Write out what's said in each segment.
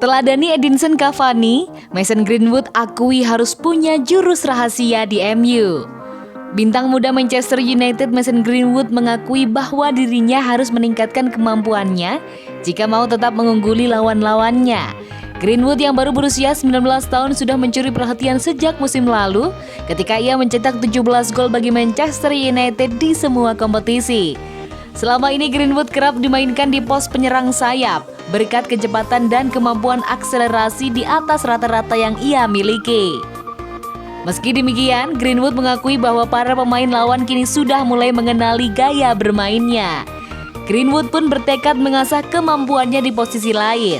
Teladani Edinson Cavani, Mason Greenwood akui harus punya jurus rahasia di MU. Bintang muda Manchester United Mason Greenwood mengakui bahwa dirinya harus meningkatkan kemampuannya jika mau tetap mengungguli lawan-lawannya. Greenwood yang baru berusia 19 tahun sudah mencuri perhatian sejak musim lalu ketika ia mencetak 17 gol bagi Manchester United di semua kompetisi. Selama ini Greenwood kerap dimainkan di pos penyerang sayap berkat kecepatan dan kemampuan akselerasi di atas rata-rata yang ia miliki. Meski demikian, Greenwood mengakui bahwa para pemain lawan kini sudah mulai mengenali gaya bermainnya. Greenwood pun bertekad mengasah kemampuannya di posisi lain.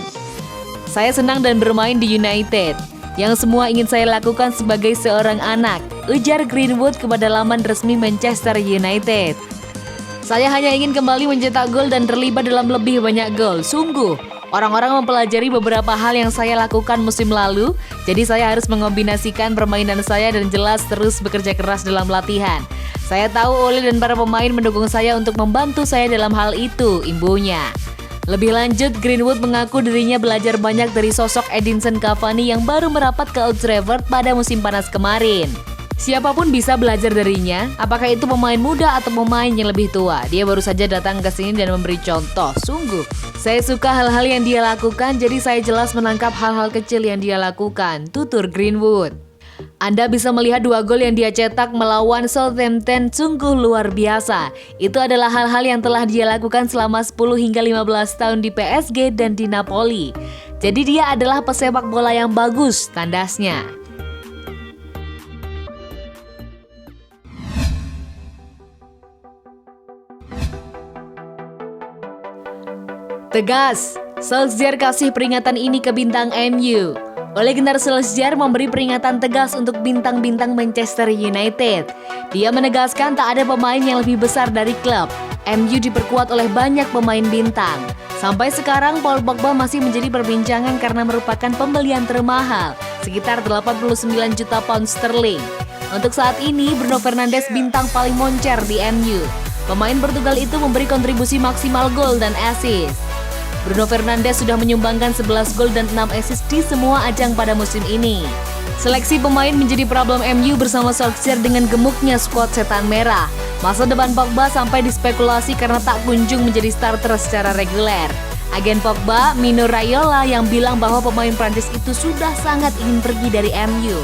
"Saya senang dan bermain di United, yang semua ingin saya lakukan sebagai seorang anak," ujar Greenwood kepada laman resmi Manchester United. "Saya hanya ingin kembali mencetak gol dan terlibat dalam lebih banyak gol. Sungguh, orang-orang mempelajari beberapa hal yang saya lakukan musim lalu, jadi saya harus mengombinasikan permainan saya dan jelas terus bekerja keras dalam latihan. Saya tahu Ole dan para pemain mendukung saya untuk membantu saya dalam hal itu," imbunya. Lebih lanjut, Greenwood mengaku dirinya belajar banyak dari sosok Edinson Cavani yang baru merapat ke Old Trafford pada musim panas kemarin. "Siapapun bisa belajar darinya, apakah itu pemain muda atau pemain yang lebih tua. Dia baru saja datang ke sini dan memberi contoh. Sungguh, saya suka hal-hal yang dia lakukan, jadi saya jelas menangkap hal-hal kecil yang dia lakukan," tutur Greenwood. "Anda bisa melihat 2 gol yang dia cetak melawan Southampton sungguh luar biasa. Itu adalah hal-hal yang telah dia lakukan selama 10 hingga 15 tahun di PSG dan di Napoli. Jadi dia adalah pesepak bola yang bagus," tandasnya. Tegas, Solskjaer kasih peringatan ini ke bintang MU. Ole Gunnar Solskjaer memberi peringatan tegas untuk bintang-bintang Manchester United. Dia menegaskan tak ada pemain yang lebih besar dari klub. MU diperkuat oleh banyak pemain bintang. Sampai sekarang Paul Pogba masih menjadi perbincangan karena merupakan pembelian termahal, sekitar 89 juta pound sterling. Untuk saat ini, Bruno Fernandes bintang paling moncer di MU. Pemain Portugal itu memberi kontribusi maksimal gol dan assist. Bruno Fernandes sudah menyumbangkan 11 gol dan 6 assist di semua ajang pada musim ini. Seleksi pemain menjadi problem MU bersama Solskjaer dengan gemuknya skuad setan merah. Masa depan Pogba sampai dispekulasi karena tak kunjung menjadi starter secara reguler. Agen Pogba, Mino Raiola, yang bilang bahwa pemain Prancis itu sudah sangat ingin pergi dari MU.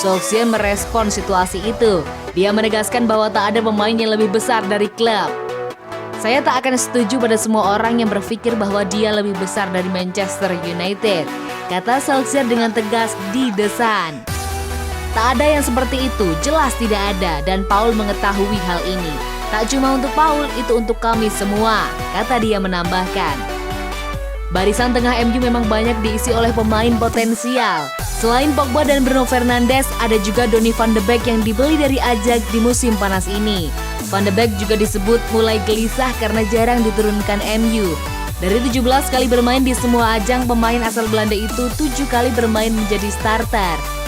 Solskjaer merespon situasi itu. Dia menegaskan bahwa tak ada pemain yang lebih besar dari klub. "Saya tak akan setuju pada semua orang yang berpikir bahwa dia lebih besar dari Manchester United," kata Solskjaer dengan tegas di The Sun. "Tak ada yang seperti itu, jelas tidak ada, dan Paul mengetahui hal ini. Tak cuma untuk Paul, itu untuk kami semua," kata dia menambahkan. Barisan tengah MU memang banyak diisi oleh pemain potensial. Selain Pogba dan Bruno Fernandes, ada juga Donny van de Beek yang dibeli dari Ajax di musim panas ini. Van de Beek juga disebut mulai gelisah karena jarang diturunkan MU. Dari 17 kali bermain di semua ajang, pemain asal Belanda itu 7 kali bermain menjadi starter.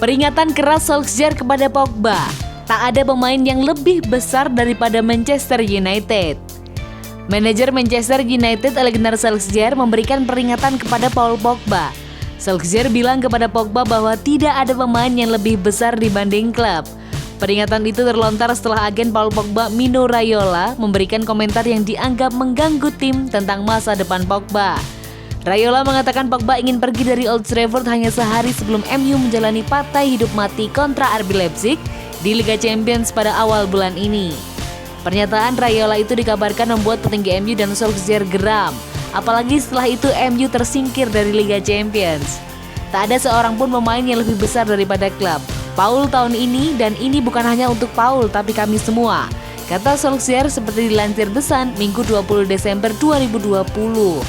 Peringatan keras Solskjaer kepada Pogba. Tak ada pemain yang lebih besar daripada Manchester United. Manajer Manchester United Ole Gunnar Solskjaer memberikan peringatan kepada Paul Pogba. Solskjaer bilang kepada Pogba bahwa tidak ada pemain yang lebih besar dibanding klub. Peringatan itu terlontar setelah agen Paul Pogba, Mino Raiola, memberikan komentar yang dianggap mengganggu tim tentang masa depan Pogba. Raiola mengatakan Pogba ingin pergi dari Old Trafford hanya sehari sebelum MU menjalani partai hidup mati kontra RB Leipzig di Liga Champions pada awal bulan ini. Pernyataan Raiola itu dikabarkan membuat petinggi MU dan Solskjaer geram, apalagi setelah itu MU tersingkir dari Liga Champions. "Tak ada seorang pun pemain yang lebih besar daripada klub. Paul tahun ini, dan ini bukan hanya untuk Paul tapi kami semua," kata Solskjaer seperti dilansir The Sun Minggu 20 Desember 2020.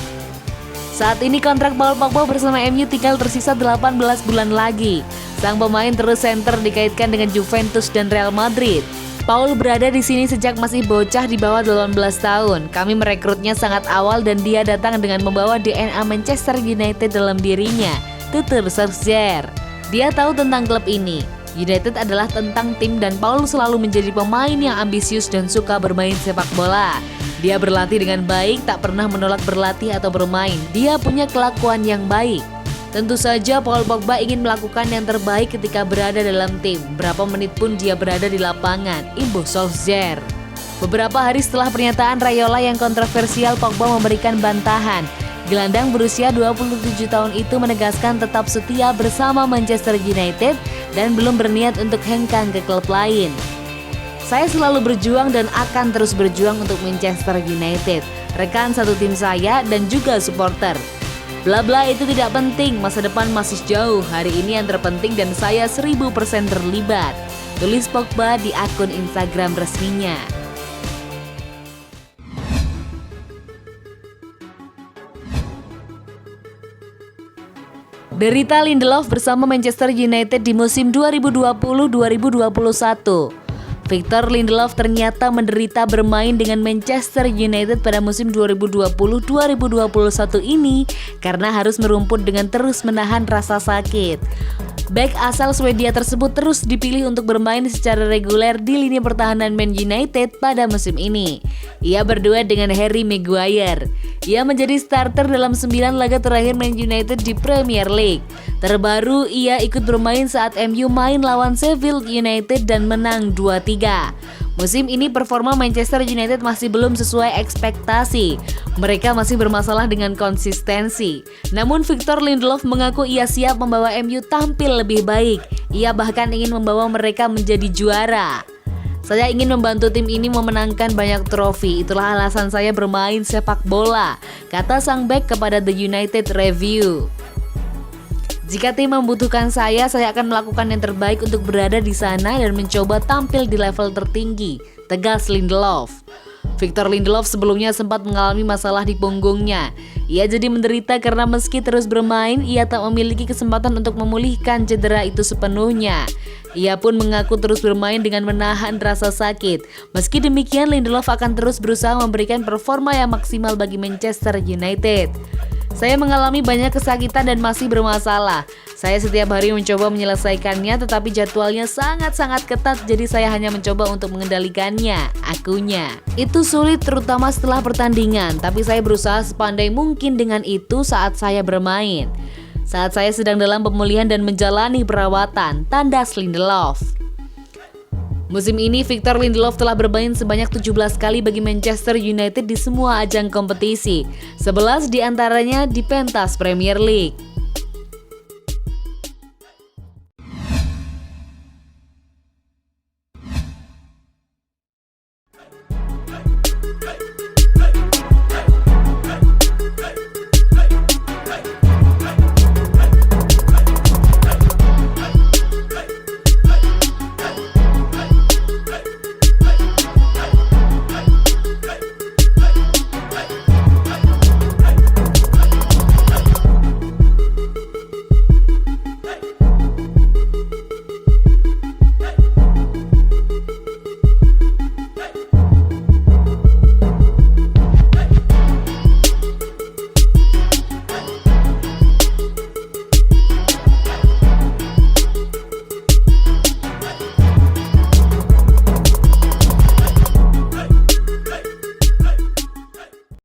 Saat ini kontrak Paul Pogba bersama MU tinggal tersisa 18 bulan lagi. Sang pemain terus center dikaitkan dengan Juventus dan Real Madrid. Paul berada di sini sejak masih bocah di bawah 18 tahun. Kami merekrutnya sangat awal dan dia datang dengan membawa DNA Manchester United dalam dirinya, tutur Solskjaer. Dia tahu tentang klub ini. United adalah tentang tim dan Paul selalu menjadi pemain yang ambisius dan suka bermain sepak bola. Dia berlatih dengan baik, tak pernah menolak berlatih atau bermain. Dia punya kelakuan yang baik. Tentu saja Paul Pogba ingin melakukan yang terbaik ketika berada dalam tim. Berapa menit pun dia berada di lapangan, imbuh Solskjaer. Beberapa hari setelah pernyataan Raiola yang kontroversial, Pogba memberikan bantahan. Gelandang berusia 27 tahun itu menegaskan tetap setia bersama Manchester United dan belum berniat untuk hengkang ke klub lain. Saya selalu berjuang dan akan terus berjuang untuk Manchester United, rekan satu tim saya dan juga supporter. Bla bla itu tidak penting, masa depan masih jauh, hari ini yang terpenting dan saya 1000% terlibat, tulis Pogba di akun Instagram resminya. Derita Lindelof bersama Manchester United di musim 2020-2021. Victor Lindelof ternyata menderita bermain dengan Manchester United pada musim 2020-2021 ini karena harus merumput dengan terus menahan rasa sakit. Bek asal Swedia tersebut terus dipilih untuk bermain secara reguler di lini pertahanan Man United pada musim ini. Ia berduet dengan Harry Maguire. Ia menjadi starter dalam 9 laga terakhir Man United di Premier League. Terbaru, ia ikut bermain saat MU main lawan Sheffield United dan menang 2-3. Musim ini performa Manchester United masih belum sesuai ekspektasi. Mereka masih bermasalah dengan konsistensi. Namun Victor Lindelof mengaku ia siap membawa MU tampil lebih baik. Ia bahkan ingin membawa mereka menjadi juara. Saya ingin membantu tim ini memenangkan banyak trofi. Itulah alasan saya bermain sepak bola, kata sang bek kepada The United Review. Jika tim membutuhkan saya akan melakukan yang terbaik untuk berada di sana dan mencoba tampil di level tertinggi, tegas Lindelof. Victor Lindelof sebelumnya sempat mengalami masalah di punggungnya. Ia jadi menderita karena meski terus bermain, ia tak memiliki kesempatan untuk memulihkan cedera itu sepenuhnya. Ia pun mengaku terus bermain dengan menahan rasa sakit. Meski demikian, Lindelof akan terus berusaha memberikan performa yang maksimal bagi Manchester United. Saya mengalami banyak kesakitan dan masih bermasalah. Saya setiap hari mencoba menyelesaikannya, tetapi jadwalnya sangat-sangat ketat, jadi saya hanya mencoba untuk mengendalikannya, akunya. Itu sulit terutama setelah pertandingan, tapi saya berusaha sepandai mungkin dengan itu saat saya bermain. Saat saya sedang dalam pemulihan dan menjalani perawatan, tandas Lindelof. Musim ini Victor Lindelof telah bermain sebanyak 17 kali bagi Manchester United di semua ajang kompetisi, 11 diantaranya di pentas Premier League.